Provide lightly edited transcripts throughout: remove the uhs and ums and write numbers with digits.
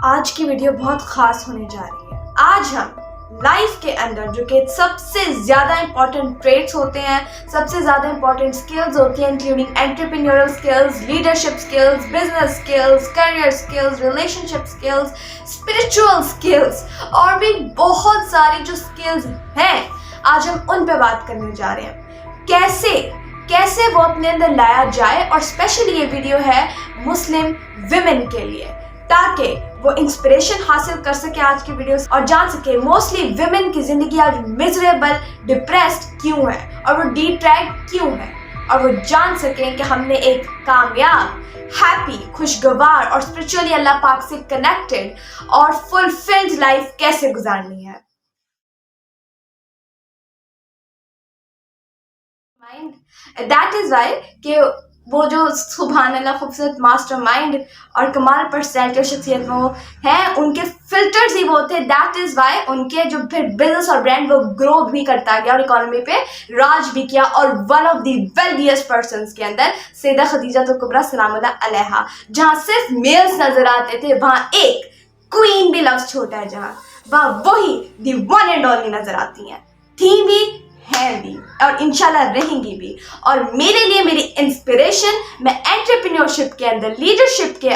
آج کی ویڈیو بہت خاص ہونے جا رہی ہے. آج ہم لائف کے اندر جو کہ سب سے زیادہ امپورٹنٹ ٹریٹس ہوتے ہیں, سب سے زیادہ امپورٹنٹ اسکلز ہوتی ہیں, including entrepreneurial skills, leadership skills, business skills, career skills, relationship skills, spiritual skills اور بھی بہت ساری جو اسکلز ہیں, آج ہم ان پہ بات کرنے جا رہے ہیں. کیسے وہ اپنے اندر لایا جائے, اور اسپیشلی یہ ویڈیو ہے مسلم ویمن کے لیے, تاکہ وہ انسپریشن حاصل کر سکے آج کی ویڈیوز اور جان سکے موسٹلی ویمن کی زندگی آج میزریبل, ڈپریسڈ کیوں ہے, اور وہ ڈی ٹریک کیوں ہے, اور وہ جان سکیں کہ ہم نے ایک کامیاب, ہیپی, خوشگوار اور اسپرچولی اللہ پاک سے کنیکٹڈ اور فلفلڈ لائف کیسے گزارنی ہے. دیٹ از وائی کہ وہ جو سبحان اللہ خوبصورت ماسٹر مائنڈ اور کمال پرسنالٹی اور شخصیت میں وہ ہیں, ان کے فلٹرز ہی وہ تھے. دیٹ از وائی ان کے جو پھر بزنس اور برانڈ وہ گرو بھی کرتا گیا اور اکانومی پہ راج بھی کیا, اور ون آف دی ویلتھیسٹ پرسنس کے اندر سیدہ خدیجہ الکبریٰ سلام اللہ علیہا, جہاں صرف میلز نظر آتے تھے وہاں ایک کوئین بھی لفظ چھوٹا ہے, جہاں وہاں وہی دی ون اینڈ اونلی نظر آتی ہیں, تھیں بھی ہیں بھی اور انشاءاللہ رہیں گی بھی. اور میرے لیے میری انسپریشن, میں انٹرپرینیورشپ کے اندر, لیڈرشپ کے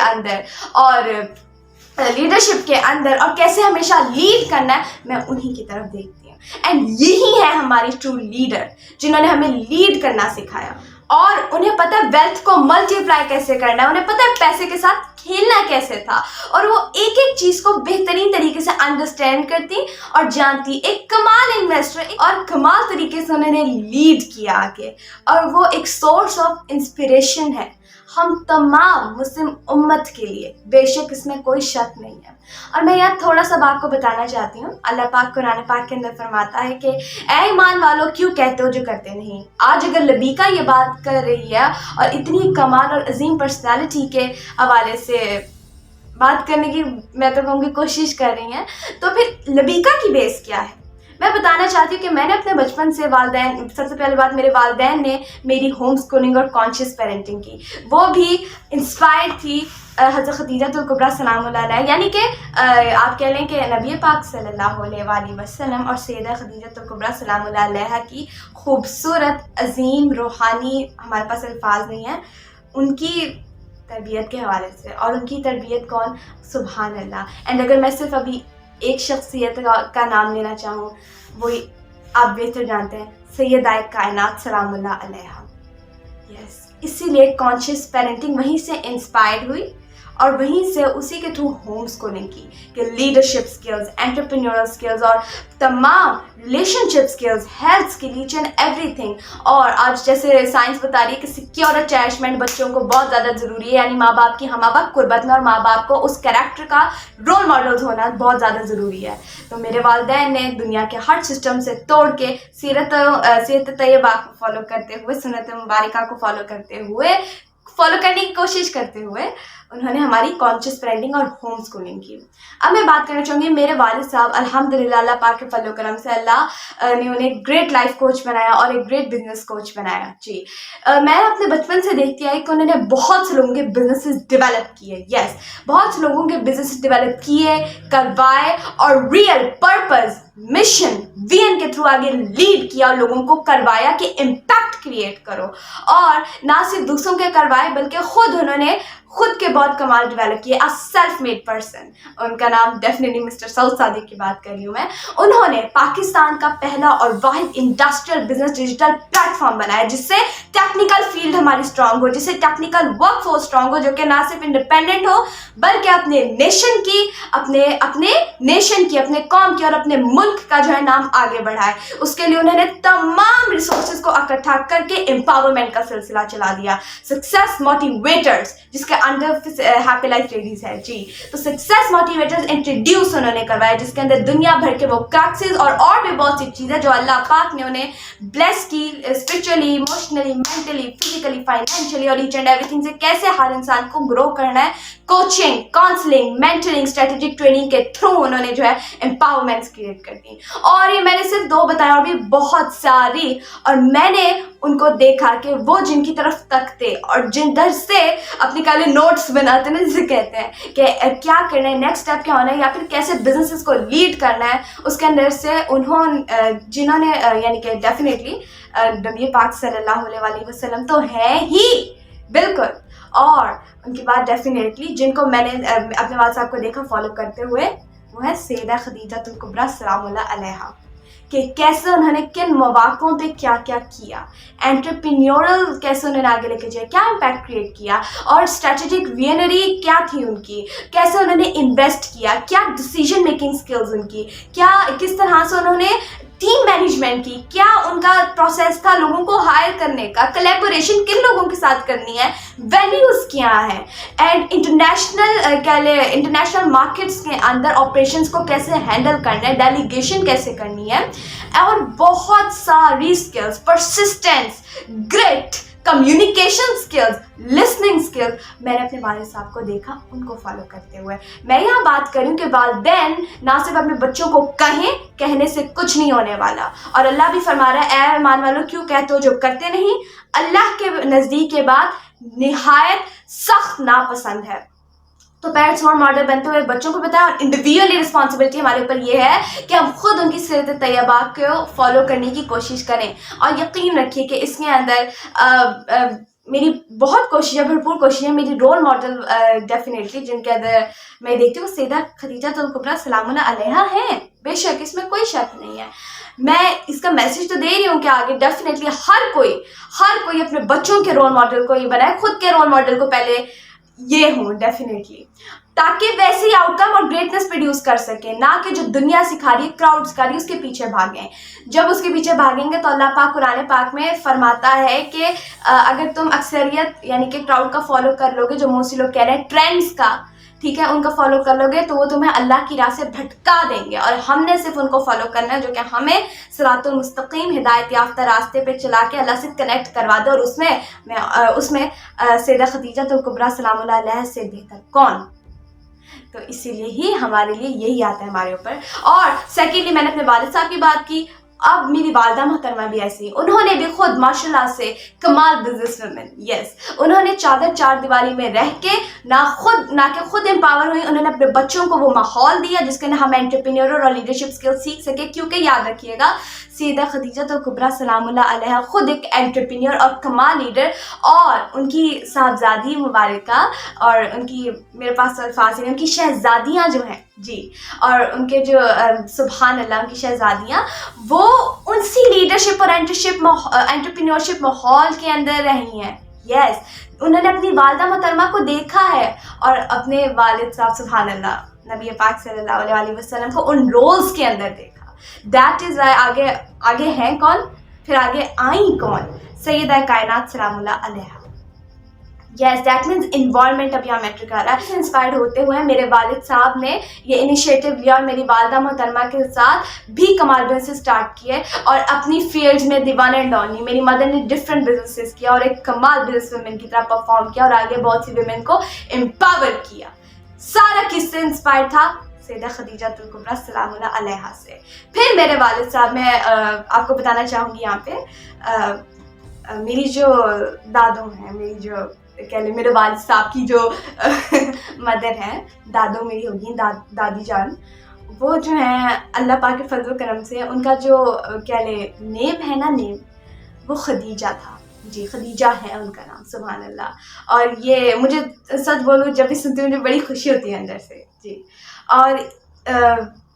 اندر اور کیسے ہمیشہ لیڈ کرنا ہے, میں انہی کی طرف دیکھتی ہوں. اینڈ یہی ہے ہماری ٹرو لیڈر, جنہوں نے ہمیں لیڈ کرنا سکھایا, اور انہیں پتہ ہے ویلتھ کو ملٹیپلائی کیسے کرنا ہے, انہیں پتہ ہے پیسے کے ساتھ کھیلنا کیسے تھا, اور وہ ایک ایک چیز کو بہترین طریقے سے انڈرسٹینڈ کرتی اور جانتی. ایک کمال انویسٹر اور کمال طریقے سے انہوں نے لیڈ کیا آگے, اور وہ ایک سورس آف انسپریشن ہے ہم تمام مسلم امت کے لیے, بے شک اس میں کوئی شک نہیں ہے. اور میں یہاں تھوڑا سا آپ کو بتانا چاہتی ہوں. اللہ پاک قرآن پاک کے اندر فرماتا ہے کہ اے ایمان والو کیوں کہتے ہو جو کرتے نہیں. آج اگر لبیکا یہ بات کر رہی ہے اور اتنی کمال اور عظیم پرسنالٹی کے حوالے سے بات کرنے کی میں تو کہوں گی کوشش کر رہی ہیں, تو پھر لبیکا کی بیس کیا ہے. میں بتانا چاہتی ہوں کہ میں نے اپنے بچپن سے والدین, سب سے پہلے بات میرے والدین نے میری ہوم اسکولنگ اور کانشیس پیرنٹنگ کی, وہ بھی انسپائر تھی حضرت خدیجہ الکبریٰ سلام اللہ علیہ, یعنی کہ آپ کہہ لیں کہ نبی پاک صلی اللہ علیہ وآلہ وسلم اور سیدہ خدیجہ الکبریٰ سلام اللہ علیہ کی خوبصورت, عظیم, روحانی, ہمارے پاس الفاظ نہیں ہیں, ان کی تربیت کے حوالے سے. اور ان کی تربیت کون, سبحان اللہ. اینڈ اگر میں صرف ابھی ایک شخصیت کا نام لینا چاہوں, وہی آپ بہتر جانتے ہیں, سیدہ کائنات سلام اللہ علیہا. یس, اسی لیے کانشیس پیرنٹنگ وہیں سے انسپائرڈ ہوئی, اور وہیں سے اسی کے تھرو ہوم اسکولنگ کی کہ لیڈرشپ اسکلز, انٹرپرینیورل اسکلز اور تمام relationship skills, health skill, each and ایوری تھنگ. اور آج جیسے سائنس بتا رہی ہے کہ سیکیور اٹیچمنٹ بچوں کو بہت زیادہ ضروری ہے, یعنی ماں باپ کی ہم آبا قربت میں, اور ماں باپ کو اس کریکٹر کا رول ماڈلز ہونا بہت زیادہ ضروری ہے. تو میرے والدین نے دنیا کے ہر سسٹم سے توڑ کے سیرت طیبہ کو فالو کرتے ہوئے, سنت مبارکہ کو فالو کرنے کی کوشش کرتے ہوئے انہوں نے ہماری کانشیس پیرنٹنگ اور ہوم اسکولنگ کی. اب میں بات کرنا چاہوں گی میرے والد صاحب, الحمدللہ اللہ پاک کے فضل و کرم سے اللہ نے انہیں ایک گریٹ لائف کوچ بنایا اور ایک گریٹ بزنس کوچ بنایا. جی, میں اپنے بچپن سے دیکھتی آئی کہ انہوں نے بہت سے لوگوں کے بزنسز ڈیولپ کیے. یس, بہت سے لوگوں کے بزنس ڈیولپ کیے, کروائے, اور ریئل پرپز, مشن, ویژن کے تھرو آگے لیڈ کیا اور لوگوں کو کروایا کہ امپیکٹ کریٹ کرو. اور نہ صرف دوسروں کے کروائے بلکہ انہوں نے خود کے بہت کمال ڈیولپ کیے. سیلف میڈ پرسن, ان کا نام ڈیفینیٹلی مسٹر سعود صادق کی بات کر رہی ہوں میں. انہوں نے پاکستان کا پہلا اور واحد industrial business digital plate form بنایا, جس سے ٹیکنیکل فیلڈ ہماری اسٹرانگ ہو, جس سے ٹیکنیکل ورک فورس اسٹرانگ ہو, جو کہ نہ صرف انڈیپینڈنٹ ہو بلکہ اپنے نیشن کی, اپنے قوم کی اور اپنے ملک کا جو ہے نام آگے بڑھائے. اس کے لیے انہوں نے تمام ریسورسز کو اکٹھا کر کے امپاورمنٹ کا سلسلہ چلا دیا. سکسیس موٹیویٹرز, جس کے انڈر ہیپی لائف لیڈیز ہے. جی, تو سکسیس موٹیویٹرز انٹروڈیوس انہوں نے کروایا, جس کے اندر دنیا بھر کے وہ کریکسز اور بھی بہت سی چیزیں جو اللہ پاک نے انہیں بلیس کی, spiritually, emotionally, mentally, physically, financially اور ایچ اینڈ ایوری تھنگ سے کیسے ہر انسان کو گرو کرنا ہے. Coaching, counselling, mentoring, strategic training کے تھرو انہوں نے جو ہے امپاورمنٹس کریٹ کر دی. اور یہ میں نے صرف 2 بتایا, اور بھی بہت ساری. اور میں نے ان کو دیکھا کہ وہ جن کی طرف تکتے اور جن در سے اپنی کالے نوٹس بناتے ہیں نا جسے کہتے ہیں کہ کیا کرنا ہے، نیکسٹ اسٹیپ کیا ہونا ہے، یا پھر کیسے بزنسز کو لیڈ کرنا ہے. اس کے اندر سے جنہوں نے یعنی کہ ڈیفینیٹلی نبی پاک صلی اللہ علیہ وسلم تو ہے ہی بالکل، اور ان کے بعد ڈیفینیٹلی جن کو میں نے اپنے والد صاحب کو دیکھا فالو کرتے ہوئے وہ ہے سیدہ خدیجہ الکبریٰ سلام اللہ علیہا، کہ کیسے انہوں نے کن مواقعوں پہ کیا کیا کیا، انٹرپرینیورل کیسے انہوں نے آگے لے کے جائے، کیا امپیکٹ کریٹ کیا، اور اسٹریٹجک ویژنری کیا تھی ان کی، کیسے انہوں نے انویسٹ کیا، کیا ڈیسیجن میکنگ اسکلز ان کی، کیا کس طرح سے انہوں نے ٹیم مینجمنٹ کی، کیا ان کا پروسیس تھا لوگوں کو ہائر کرنے کا، کولیبوریشن کن لوگوں کے ساتھ کرنی ہے، ویلیوز کیا ہیں، اینڈ انٹرنیشنل مارکیٹس کے اندر آپریشنس کو کیسے ہینڈل کرنا ہے، ڈیلیگیشن کیسے کرنی ہے، اور بہت ساری skills, persistence, great, communication skills, listening skills. میں نے اپنے والد صاحب کو دیکھا ان کو فالو کرتے ہوئے. میں یہاں بات کروں کہ والدین نہ صرف اپنے بچوں کو کہنے سے کچھ نہیں ہونے والا، اور اللہ بھی فرما رہا ہے اے ایمان والو کیوں کہتے ہو جو کرتے نہیں، اللہ کے نزدیک کے بعد نہایت سخت ناپسند ہے. تو پیرنٹس رول ماڈل بنتے ہوئے بچوں کو بتائیں، اور انڈیویجولی رسپانسبلٹی ہمارے اوپر یہ ہے کہ ہم خود ان کی سیرت طیبہ کو فالو کرنے کی کوشش کریں. اور یقین رکھیے کہ اس کے اندر میری بہت کوشش ہے، بھرپور کوشش ہے. میری رول ماڈل ڈیفینیٹلی جن کے اندر میں دیکھتی ہوں سیدہ خدیجہ الکبریٰ سلام اللہ علیہا ہیں، بے شک اس میں کوئی شک نہیں ہے. میں اس کا میسج تو دے رہی ہوں کہ آگے ڈیفینیٹلی ہر کوئی اپنے بچوں کے رول ماڈل کو یہ بنائے، خود کے رول ماڈل کو پہلے یہ ہوں ڈیفینیٹلی، تاکہ ویسے ہی آؤٹ کم اور گریٹنس پروڈیوس کر سکیں، نہ کہ جو دنیا سکھا رہی ہے، کراؤڈ سکھا رہی ہے، اس کے پیچھے بھاگیں. جب اس کے پیچھے بھاگیں گے تو اللہ پاک قرآن پاک میں فرماتا ہے کہ اگر تم اکثریت یعنی کہ کراؤڈ کا فالو کر لو گے، جو موسٹلی لوگ کہہ رہے ہیں ٹرینڈس کا، ٹھیک ہے، ان کا فالو کر لو گے تو وہ تمہیں اللہ کی راہ سے بھٹکا دیں گے. اور ہم نے صرف ان کو فالو کرنا ہے جو کہ ہمیں صراط المستقیم ہدایت یافتہ راستے پہ چلا کے اللہ سے کنیکٹ کروا دے. اور اس میں سیدہ خدیجہ الکبریٰ سلام اللہ علیہا سے بہتر کون؟ تو اسی لیے ہی ہمارے لیے یہی آتا ہے ہمارے اوپر. اور سیکنڈلی میں نے اپنے والد صاحب کی بات کی، اب میری والدہ محترمہ بھی ایسی، انہوں نے بھی خود ماشاء اللہ سے کمال بزنس ویمن. یس، انہوں نے چار دیواری میں رہ کے نہ کہ خود امپاور ہوئی، انہوں نے اپنے بچوں کو وہ ماحول دیا جس کے اندر ہم انٹرپرینیور اور لیڈرشپ اسکل سیکھ سکے. کیونکہ یاد رکھیے گا سیدہ خدیجہ الکبریٰ سلام اللہ علیہا خود ایک انٹرپرینیور اور کمال لیڈر، اور ان کی صاحبزادی مبارکہ اور ان کی میرے پاس الفاظ ہیں، ان کی شہزادیاں جو ہیں جی، اور ان کے جو سبحان اللہ ان کی شہزادیاں، وہ اسی لیڈرشپ اور انٹرپرینیورشپ ماحول کے اندر رہی ہیں. یس، انہوں نے اپنی والدہ محترمہ کو دیکھا ہے اور اپنے والد صاحب سبحان اللہ نبی پاک صلی اللہ علیہ وسلم کو ان رولز کے اندر دیکھا. دیٹ از وائی آگے ہیں کون، پھر آگے آئیں کون؟ سیدہ کائنات سلام اللہ علیہا. یس، دیٹ مینس انوائرمنٹ اب یہاں میٹر کر رہا ہے. انسپائرڈ ہوتے ہوئے میرے والد صاحب نے یہ انیشیٹو لیا اور میری والدہ محترمہ کے ساتھ بھی کمال بزنس اسٹارٹ کیے، اور اپنی فیلڈ میں دیوان اینڈ ڈونی میری مدر نے ڈفرینٹ بزنسز کیا اور ایک کمال بزنس ویمن کی طرح پرفارم کیا، اور آگے بہت سی ویمن کو امپاور کیا. سارا کس سے انسپائر تھا؟ سیدہ خدیجہ الکبریٰ سلام اللہ علیہا سے. پھر میرے والد صاحب، میں آپ کو بتانا چاہوں گی یہاں پہ میری جو دادو ہیں، میری جو کہہ لیں میرے والد صاحب کی جو مدر ہیں، دادو میری ہوگی دادی جان، وہ جو ہیں اللہ پاک کے فضل و کرم سے ان کا جو کہہ لیں نیم ہے نا، نیم وہ خدیجہ تھا. جی، خدیجہ ہے ان کا نام سبحان اللہ. اور یہ مجھے سچ بولوں جب بھی سنتی ہوں مجھے بڑی خوشی ہوتی ہے اندر سے. جی، اور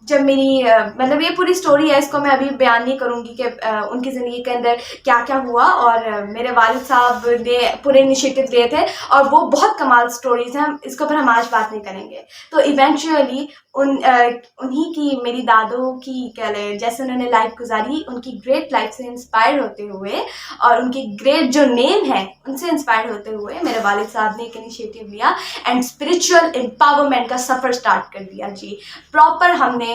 جب میری مطلب یہ پوری سٹوری ہے، اس کو میں ابھی بیان نہیں کروں گی کہ ان کی زندگی کے اندر کیا کیا ہوا، اور میرے والد صاحب نے پورے انیشیٹو لیے تھے، اور وہ بہت کمال سٹوریز ہیں، اس کے اوپر ہم آج بات نہیں کریں گے. تو ایونچولی انہی کی میری دادو کی کہہ لیں جیسے انہوں نے لائف گزاری، ان کی گریٹ لائف سے انسپائر ہوتے ہوئے اور ان کی گریٹ جو نیم ہے ان سے انسپائر ہوتے ہوئے میرے والد صاحب نے ایک انیشیٹو لیا اینڈ اسپرچل امپاورمنٹ کا سفر اسٹارٹ کر دیا. جی، پراپر ہم نے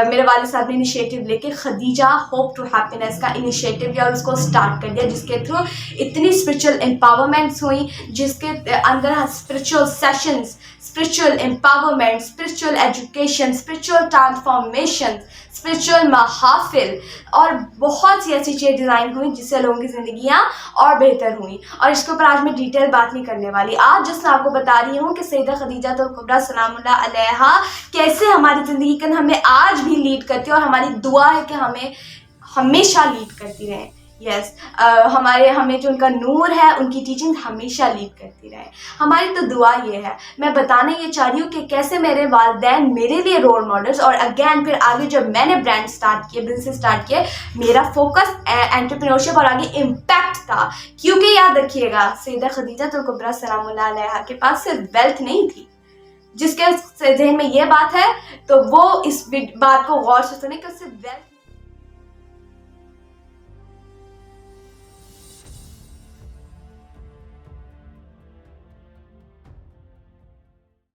میرے والد صاحب نے انیشیٹو لے کے خدیجہ ہوپ ٹو ہیپینس کا انیشیٹو لیا اور اس کو اسٹارٹ کر دیا، جس کے تھرو اتنی اسپرچل امپاورمنٹس ہوئیں، جس کے اندر spiritual sessions, spiritual empowerment, spiritual education, spiritual transformation, spiritual محافل اور بہت سی ایسی چیزیں ڈیزائن ہوئی جس سے لوگوں کی زندگیاں اور بہتر ہوئیں. اور اس کے اوپر آج میں ڈیٹیل بات نہیں کرنے والی. آج جس میں آپ کو بتا رہی ہوں کہ سیدہ خدیجہ الکبریٰ سلام اللہ علیہا کیسے ہماری زندگی کو ہمیں آج بھی لیڈ کرتی ہے, اور ہماری دعا ہے کہ ہمیں ہمیشہ لیڈ کرتی رہیں. یس ہمیں جو ان کا نور ہے, ان کی ٹیچنگ ہمیشہ لیڈ کرتی رہے. ہماری تو دعا یہ ہے. میں بتانا یہ چاہ رہی ہوں کہ کیسے میرے والدین میرے لیے رول ماڈلس, اور اگین پھر آگے جب میں نے برانڈ اسٹارٹ کیے, بزنس اسٹارٹ کیے, میرا فوکس انٹرپرینورشپ اور آگے امپیکٹ تھا. کیونکہ یاد رکھیے گا سیدہ خدیجہ الکبریٰ سلام اللہ علیہا کے پاس صرف ویلتھ نہیں تھی. جس کے ذہن میں یہ بات ہے تو وہ اس بات کو غور سے سنیں کہ صرف ویلتھ